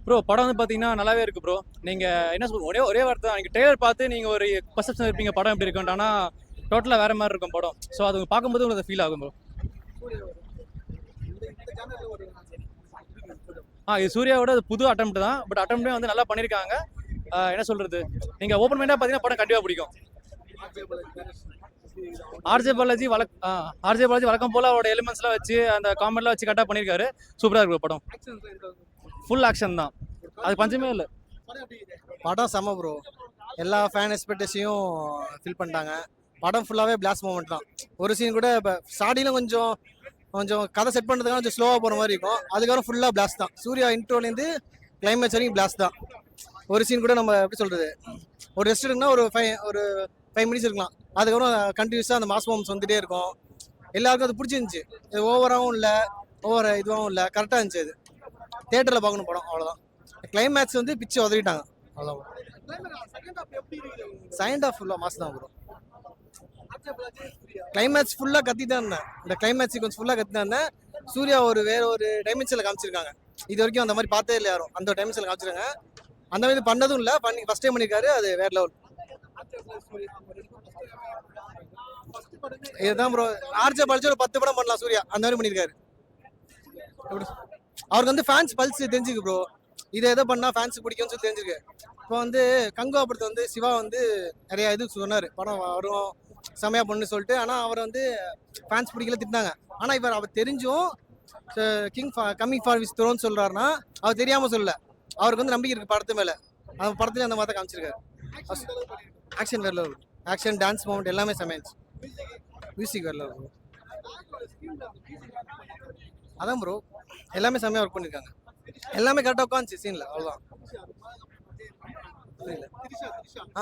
Bro படம் வந்து பார்த்தீங்கன்னா நல்லாவே இருக்கு ப்ரோ. நீங்கள் என்ன சொல்லுங்க, ஒரே வார்த்தை தான். நீங்கள் ட்ரெய்லர் பார்த்து நீங்கள் ஒரு பர்செப்ஷன் இருப்பீங்க படம் எப்படி இருக்குன்ட்டு. ஆனால் டோட்டலாக வேற மாதிரி இருக்கும் படம். ஸோ அது பார்க்கும்போது உங்களுக்கு ஃபீல் ஆகும் ப்ரோ. இது சூர்யாவோட புது அட்டெம்ப்ட் தான். பட் அட்டெம்ப்டே வந்து நல்லா பண்ணியிருக்காங்க. என்ன சொல்றது, நீங்கள் ஓப்பன் மைண்டாக பார்த்தீங்கன்னா படம் கண்டிப்பாக பிடிக்கும். ஆர்ஜே பாலாஜி வழக்கம் போல அவரோட எலிமெண்ட்ஸ்லாம் வச்சு அந்த காமெண்ட்லாம் வச்சு கரெக்டாக பண்ணியிருக்காரு. சூப்பராக இருக்கு படம். ஃபுல் ஆக்ஷன் தான், அது பஞ்சமே இல்லை. படம் செம ப்ரோ. எல்லா ஃபேன் எக்ஸ்பெக்டேஷனையும் ஃபில் பண்ணிட்டாங்க. படம் ஃபுல்லாகவே பிளாஸ்ட் மூமெண்ட் தான். ஒரு சீன் கூட இப்போ ஸ்டார்டிங்கில் கொஞ்சம் கதை செட் பண்ணுறதுக்காக கொஞ்சம் ஸ்லோவாக போகிற மாதிரி இருக்கும். அதுக்கப்புறம் ஃபுல்லாக பிளாஸ்ட் தான். சூர்யா இன்ட்ரோலேருந்து கிளைமேக்ஸ் வரைக்கும் பிளாஸ்ட் தான். ஒரு சீன் கூட நம்ம எப்படி சொல்கிறது, ஒரு ரெஸ்ட் இருக்குன்னா ஒரு 5 மினிட்ஸ் இருக்கலாம். அதுக்கப்புறம் கண்டினியூஸாக அந்த மாஸ் மூமெண்ட்ஸ் வந்துகிட்டே இருக்கும். எல்லாருக்கும் அது பிடிச்சிருந்துச்சி. இது ஓவராகவும் இல்லை, இதுவாகவும் இல்லை, கரெக்டாக இருந்துச்சு. அது தியேட்டரில் பார்க்கணும் படம், அவ்வளோதான். கிளைமேக்ஸ் வந்து பிச்சு உதவிட்டாங்க, அவ்வளோதான். செகண்ட் ஹாஃப் ஃபுல்லாக மாஸ் தான் ப்ரோ. கிளைமேக்ஸ் ஃபுல்லாக கத்தி தான் இருந்தேன். இந்த கிளைமேக்ஸ் சீக்வன்ஸ் ஃபுல்லாக கத்தி தான் இருந்தேன். சூர்யா வேற ஒரு டைமென்ஷனில் காமிச்சிருக்காங்க. இது வரைக்கும் அந்த மாதிரி பார்த்தே இல்லை யாரும். அந்த டைமென்ஷனில் காமிச்சிருக்காங்க. அந்த மாதிரி பண்ணதும் இல்லை, ஃபர்ஸ்ட் டைம் பண்ணியிருக்காரு. அது வேற லெவல். இதுதான் ப்ரோ. ஆர்ஜே பாலாஜி ஒரு 10 படம் பண்ணலாம் சூர்யா, அந்த மாதிரி பண்ணியிருக்காரு. அவருக்கு வந்து ஃபேன்ஸ் பல்ஸ் தெரிஞ்சுக்கு ப்ரோ. இதை எதை பண்ணா ஃபேன்ஸ் பிடிக்கும்னு சொல்லி தெரிஞ்சிருக்கு. இப்போ வந்து கங்குவா படத்தை வந்து சிவா வந்து நிறைய இது சொன்னார், படம் வரும் செமையா பொண்ணு சொல்லிட்டு. ஆனால் அவர் வந்து ஃபேன்ஸ் பிடிக்கல, திட்டினாங்க. ஆனால் அவர் தெரிஞ்சும் கம்மிங் ஃபார் விஸ் த்ரோன்னு சொல்றாருன்னா அவர் தெரியாம சொல்லல. அவருக்கு வந்து நம்பிக்கை இருக்கு படத்து மேல. அந்த படத்துல அந்த மாதிரி தான் காமிச்சிருக்காரு. ஆக்ஷன் வேற லெவல். ஆக்ஷன், டான்ஸ் மூமெண்ட் எல்லாமே செமையா. மியூசிக் வேற லெவல். அதான் ப்ரோ, எல்லாமே செமையா ஒர்க் பண்ணிருக்காங்க. எல்லாமே கரெக்டாக உட்காந்துச்சு சீன்ல, அவ்வளோதான்.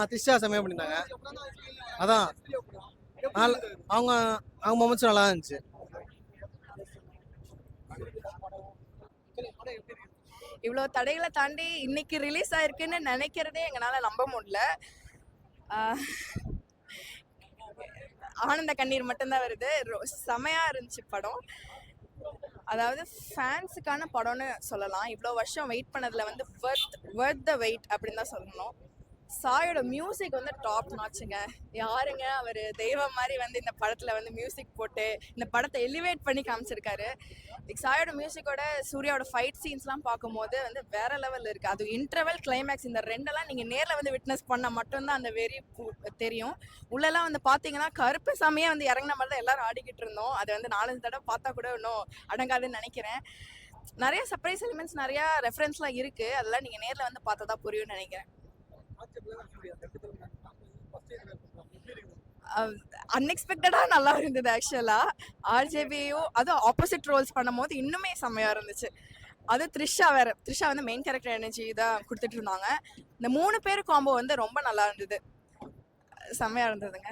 த்ரிஷா செமையா பண்ணியிருந்தாங்க. அதான் அவங்க மொமெண்ட்ஸ் நல்லா இருந்துச்சு. இவ்வளோ தடைகளை தாண்டி இன்னைக்கு ரிலீஸ் ஆயிருக்குன்னு நினைக்கிறதே எங்களால நம்ப முடியல. ஆனந்த கண்ணீர் மட்டும்தான் வருது. செமையா இருந்துச்சு படம். அதாவது ஃபேன்ஸுக்கான படம்னு சொல்லலாம். இவ்வளோ வருஷம் வெயிட் பண்ணதுல வந்து வர்த் த வெயிட் அப்படின்னு தான் சொல்லணும். சாயோட மியூசிக் வந்து டாப் நாச்சுங்க. யாருங்க அவர் தெய்வம் மாதிரி வந்து இந்த படத்துல வந்து மியூசிக் போட்டு இந்த படத்தை எலிவேட் பண்ணி காமிச்சிருக்காரு. சாயோட மியூசிக்கோட சூர்யாவோட ஃபைட் சீன்ஸ்லாம் பார்க்கும்போது வந்து வேற லெவலில் இருக்கு. அது இன்டர்வல், கிளைமேக்ஸ், இந்த ரெண்டெல்லாம் நீங்க நேரில் வந்து விட்னஸ் பண்ண மட்டும்தான் அந்த வெறி தெரியும். உள்ளெல்லாம் வந்து பார்த்தீங்கன்னா கருப்பு சாமியே வந்து இறங்கின மாதிரி தான் எல்லாரும் ஆடிக்கிட்டு இருந்தோம். அது வந்து 4-5 தடவை பார்த்தா கூட இன்னும் அடங்காதுன்னு நினைக்கிறேன். நிறைய சர்ப்ரைஸ் எலிமெண்ட்ஸ், நிறைய ரெஃபரன்ஸ்லாம் இருக்கு. அதெல்லாம் நீங்க நேரில் வந்து பார்த்தா தான் புரியும்னு நினைக்கிறேன். அன்எக்ஸ்பெக்டடா நல்லா இருந்தது ஆக்சுவலா. ஆர்ஜேபியும் அதுவும் ஆப்போசிட் ரோல்ஸ் பண்ணும்போது இன்னுமே செம்மையா இருந்துச்சு. அது த்ரிஷா வந்து மெயின் கேரக்டர் எனர்ஜி தான் கொடுத்துட்டு இருந்தாங்க. இந்த 3 பேர் காம்போ வந்து ரொம்ப நல்லா இருந்தது, செம்மையா இருந்ததுங்க.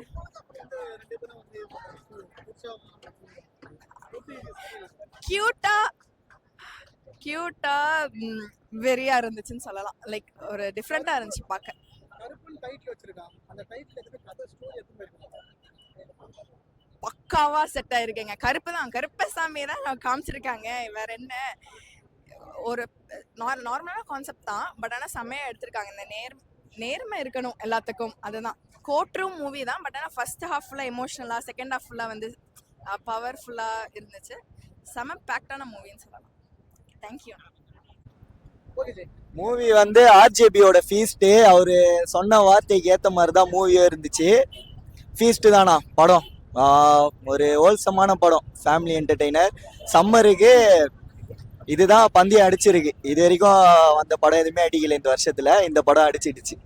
கியூட்டா வெறியா இருந்துச்சுன்னு சொல்லலாம். லைக் ஒரு டிஃப்ரெண்டா இருந்துச்சு பார்க்க. பக்காவா செட் ஆயிருக்கேங்க. கருப்பசாமி தான் காமிச்சிருக்காங்க. வேற என்ன, ஒரு நார்மலான கான்செப்ட் தான். பட் ஆனால் செம்மையா எடுத்திருக்காங்க. இந்த நேர்மை இருக்கணும் எல்லாத்துக்கும், அதுதான். கோர்ட் ரூம் மூவி தான். பட் ஆனால் ஃபர்ஸ்ட் ஹாஃப்ல எமோஷனலா, செகண்ட் ஹாஃப்ல வந்து பவர்ஃபுல்லா இருந்துச்சு. செம பேக்டான மூவின்னு சொல்லலாம். தேங்க்யூ. மூவி வந்து ஆர்ஜேபியோட ஃபீஸ்ட்டு. அவரு சொன்ன வார்த்தைக்கு ஏற்ற மாதிரி தான் மூவியும் இருந்துச்சு. ஃபீஸ்ட்டு தானா படம். ஒரு ஹோல்சமான படம், ஃபேமிலி என்டர்டெய்னர். சம்மருக்கு இதுதான் பந்தயம் அடிச்சிருக்கு. இது வரைக்கும் அந்த படம் எதுவுமே அடிக்கல இந்த வருஷத்துல. இந்த படம் அடிச்சிடுச்சு.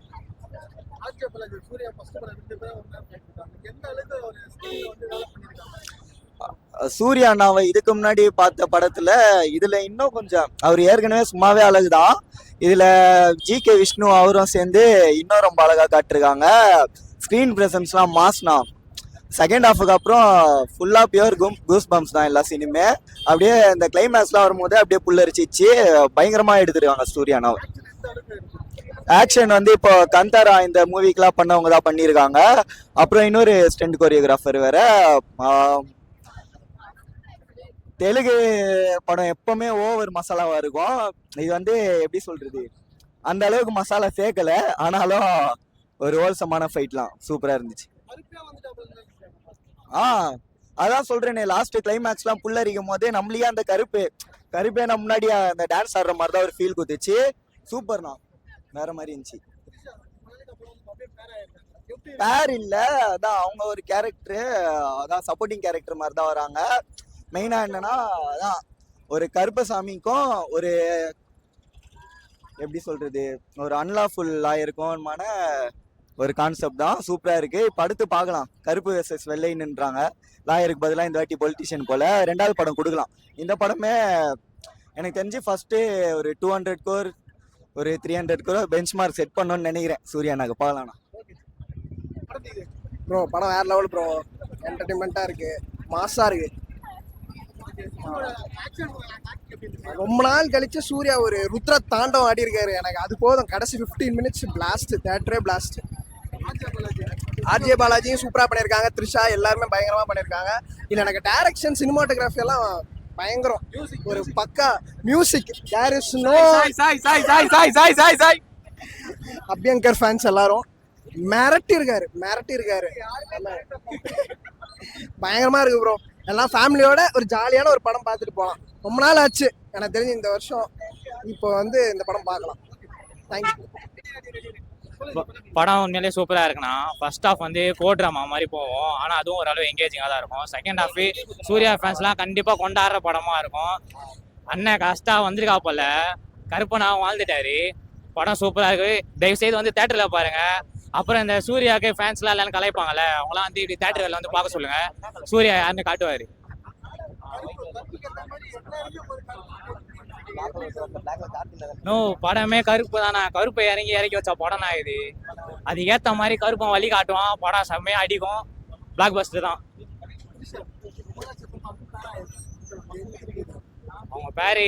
சூர்யா அண்ணாவை இதுக்கு முன்னாடி பார்த்த படத்துல இதுல இன்னும் கொஞ்சம், அவர் ஏற்கனவே சும்மாவே அழகுதான். இதுல ஜி.கே. விஷ்ணு அவரும் சேர்ந்து இன்னும் ரொம்ப அழகா காட்டிருக்காங்க. ஸ்கிரீன் பிரசன்ஸ்லாம் மாஸ்னா. செகண்ட் ஹாஃபுக்கு அப்புறம் ஃபுல்லா பியூர் கூஸ் பம்ப்ஸ் தான் எல்லா சீனுமே. அப்படியே இந்த கிளைமேக்ஸ்லாம் வரும்போது அப்படியே புல்லரிச்சிச்சு. பயங்கரமா எடுத்துருக்காங்க சூர்யா அண்ணாவை. ஆக்ஷன் வந்து இப்போ கந்தாரா இந்த மூவிக்கெல்லாம் பண்ணவங்க தான் பண்ணியிருக்காங்க. அப்புறம் இன்னொரு ஸ்டண்ட் கோரியோகிராஃபர் வேற தெலுங்கு படம் எப்பவுமே ஓவர் மசாலாவா இருக்கும். இது வந்து எப்படி சொல்றது, அந்த அளவுக்கு மசாலா சேர்க்கல, ஆனாலும் ஒரு ஹோல்சமான ஃபைட்லாம் சூப்பரா இருந்துச்சு. அதான் சொல்றேனே, லாஸ்ட் கிளைமேக்ஸ்லாம் புல்லரிக்கும் போதே நம்மளையே அந்த கருப்பே நம்ம முன்னாடி அந்த டான்ஸ் ஆடுற மாதிரி தான் ஒரு ஃபீல் குத்துச்சு. சூப்பர்ண்ணா, வேற மாதிரி இருந்துச்சு. பேர் இல்ல, அதான் அவங்க ஒரு கேரக்டர், அதான் சப்போர்ட்டிங் கேரக்டர் மாதிரி தான் வராங்க. மெயினா என்னன்னா, அதான் ஒரு கருப்பசாமிக்கும் ஒரு எப்படி சொல்றது, ஒரு அன்லாஃபுல் லாயருக்குமான ஒரு கான்செப்ட் தான். சூப்பரா இருக்கு. இப்ப அடுத்து பார்க்கலாம், கருப்பு வெர்சஸ் வெள்ளைன்னுன்றாங்க. லாயருக்கு பதிலாக இந்த வாட்டி பொலிட்டிஷியன் போல 2வது படம் கொடுக்கலாம். இந்த படமே எனக்கு தெரிஞ்சு ஃபர்ஸ்ட் ஒரு 200 crore ஒரு 300 crore பெஞ்ச் மார்க் செட் பண்ணணும்னு நினைக்கிறேன். சூர்யா நாங்க பார்க்கலாம்ண்ணா. ப்ரோ படம் வேற லெவல் ப்ரோ, என்டர்டைன்மெண்ட்டா இருக்கு, மாசா இருக்கு. ரொம்ப நாள் கழிச்சு சூர்யா ஒரு ருத்ர தாண்டவம் ஆடி இருக்காரு. எனக்கு அது போதும். கடைசி 15 minutes பிளாஸ்ட், தேட்டரே பிளாஸ்ட். ஆர்ஜே பாலாஜியும் சூப்பரா பண்ணியிருக்காங்க, த்ரிஷா எல்லாருமே பயங்கரமா பண்ணியிருக்காங்க. இல்லை எனக்கு டைரக்ஷன், சினிமாட்டோகிராஃபி எல்லாம் பயங்கரம். ஒரு பக்கா music. There is no Abhyankar fans எல்லாரும் மிரட்டி இருக்காரு. பயங்கரமா இருக்கு ப்ரோ. எல்லாம் ஃபேமிலியோட ஒரு ஜாலியான ஒரு படம் பார்த்துட்டு போகலாம். ரொம்ப நாள் ஆச்சு எனக்கு தெரிஞ்சு இந்த வருஷம் இப்போ வந்து இந்த படம் பார்க்கலாம். தேங்க்யூ. படம் உண்மையிலே சூப்பராக இருக்குண்ணா. ஃபர்ஸ்ட் ஹாஃப் வந்து ட்ராமா மாதிரி போவோம், ஆனால் அதுவும் ஓரளவு எங்கேஜிங்காக தான் இருக்கும். செகண்ட் ஹாஃப் சூர்யா ஃபேன்ஸ்லாம் கண்டிப்பாக கொண்டாடுற படமாக இருக்கும். அண்ணன் கஷ்டம் வந்திருக்கா போல, கருப்பனா வாழ்ந்துட்டாரு. படம் சூப்பராக இருக்கு. தயவுசெய்து வந்து தேட்டரில் பாருங்க. அப்புறம் இந்த சூர்யாவுக்கு ஃபேன்ஸ்லாம் எல்லாரும் கலாய்ப்பாங்கல்ல, அவங்களாம் வந்து இப்படி தேட்டரில் வந்து பார்க்க சொல்லுங்க. சூர்யா யாருன்னு காட்டுவார். நோ, படமே கருப்பு தானே. கருப்பை இறக்கி வச்ச படம் தான் இது. அது ஏற்ற மாதிரி கருப்பன் வழி காட்டுவான். படம் செம்மையாக அடிக்கும். பிளாக் பஸ்டர் தான். அவங்க பேரு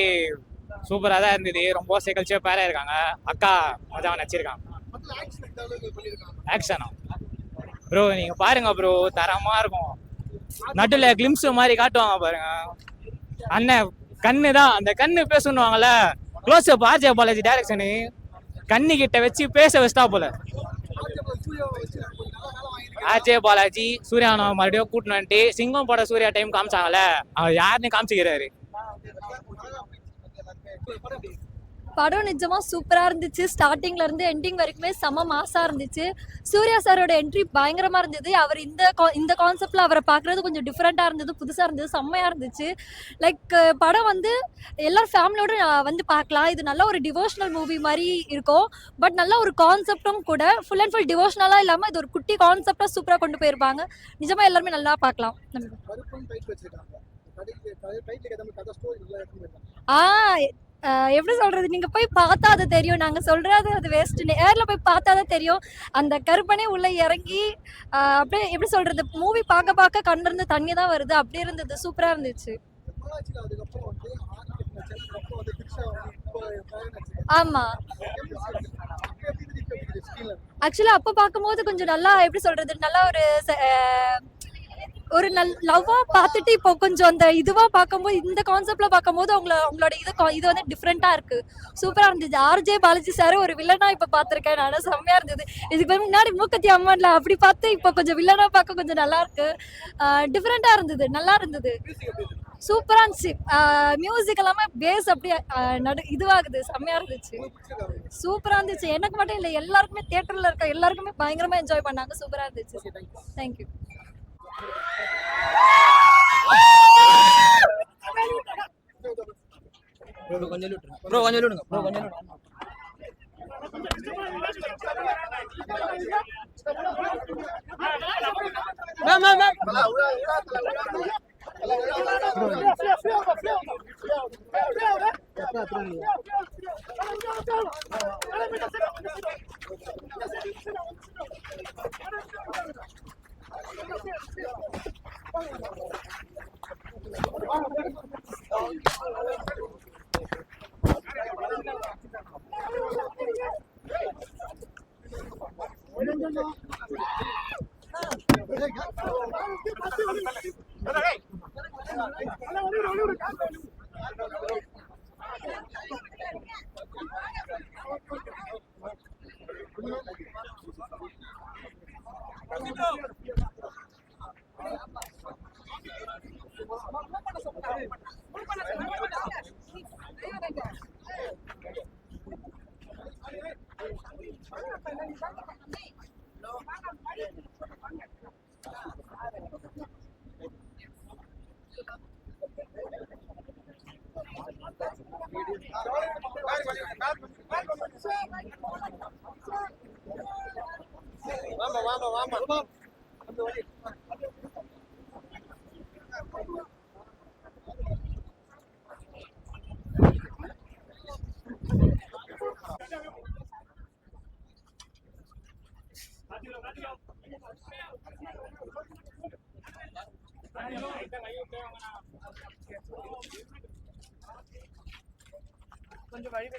சூப்பராக தான் இருந்தது. ரொம்ப சேகல்ச்சியாக பேராக இருக்காங்க. அக்கா மஜாவை நடிச்சிருக்காங்க. ஆக்ஷனா ப்ரோ நீங்க பாருங்க ப்ரோ, தரமா இருக்கும். நடுவில் கிளிம்ஸ் மாதிரி காட்டுவாங்க பாருங்க. அண்ணன் கண்ணு தான், அந்த கண்ணு பேசணுவாங்கல்ல, க்ளோஸ் அப். ஆர்ஜே பாலாஜி டைரக்ஷனு கண்ணு கிட்ட வச்சு பேச வச்சிட்டா போல. ஆர்ஜே பாலாஜி சூர்யாவை மறுபடியும் கூட்டினு வந்துட்டு சிங்கம் பட சூர்யா டைம் காமிச்சாங்கல்ல, அவர் யாருன்னு காமிச்சுக்கிறாரு. படம் நிஜமா சூப்பரா இருந்துச்சு. ஸ்டார்டிங்ல இருந்து எண்டிங் வரைக்குமே செம மாசா இருந்துச்சு. சூர்யா சாரோட என்ட்ரி பயங்கரமா இருந்தது. அவர் இந்த கான்செப்ட்ல அவரை பாக்குறது கொஞ்சம் டிஃப்ரெண்டா இருந்தது, புதுசா இருந்தது, செம்மையா இருந்துச்சு. லைக் படம் வந்து எல்லாரும் ஃபேமிலியோட வந்து பார்க்கலாம். இது நல்ல ஒரு டிவோஷனல் மூவி மாதிரி இருக்கும். பட் நல்ல ஒரு கான்செப்டும் கூட. ஃபுல் அண்ட் ஃபுல் டிவோஷனலா இல்லாம இது ஒரு குட்டி கான்செப்டா சூப்பரா கொண்டு போயிருப்பாங்க. நிஜமா எல்லாருமே நல்லா பார்க்கலாம். எப்படி சொல்றது, நீங்க போய் பார்த்தா அது தெரியும். நாங்க சொல்றது அது வேஸ்ட். நேர்ல போய் பார்த்தா தான் தெரியும். அந்த கருப்பனே உள்ள இறங்கி அப்படியே எப்படி சொல்றது, மூவி பார்க்க கண்ணில் இருந்து தண்ணி தான் வருது. அப்படி இருந்தது, சூப்பரா இருந்துச்சு. ஆமா, ஆக்சுவலா அப்ப பார்க்கும்போது கொஞ்சம் நல்லா எப்படி சொல்றது, நல்லா ஒரு லவ்வா பார்த்துட்டு இப்போ கொஞ்சம் அந்த இதுவா பார்க்கும்போது, இந்த கான்செப்ட்ல பார்க்கும்போது உங்களோட இது வந்து டிஃப்ரெண்டா இருக்கு. சூப்பரா இருந்துச்சு. ஆர்ஜே பாலாஜி சார் ஒரு வில்லனா இப்ப பார்த்திருக்கேன் நான், செம்மையா இருந்தது. இதுக்கு முன்னாடி மூக்கத்தி அம்மான்ல அப்படி பார்த்து இப்போ கொஞ்சம் வில்லனா பார்க்க கொஞ்சம் நல்லா இருக்கு. டிஃப்ரெண்டா இருந்தது, நல்லா இருந்தது, சூப்பரா இருந்துச்சு. மியூசிக் எல்லாமே பேஸ் அப்படியே இதுவாகுது, செம்மையா இருந்துச்சு, சூப்பரா இருந்துச்சு. எனக்கு மட்டும் இல்லை, எல்லாருக்குமே தியேட்டர்ல இருக்க எல்லாருக்குமே பயங்கரமா என்ஜாய் பண்ணாங்க. சூப்பரா இருந்துச்சு. தேங்க்யூ. Hey! கொஞ்சம் வழி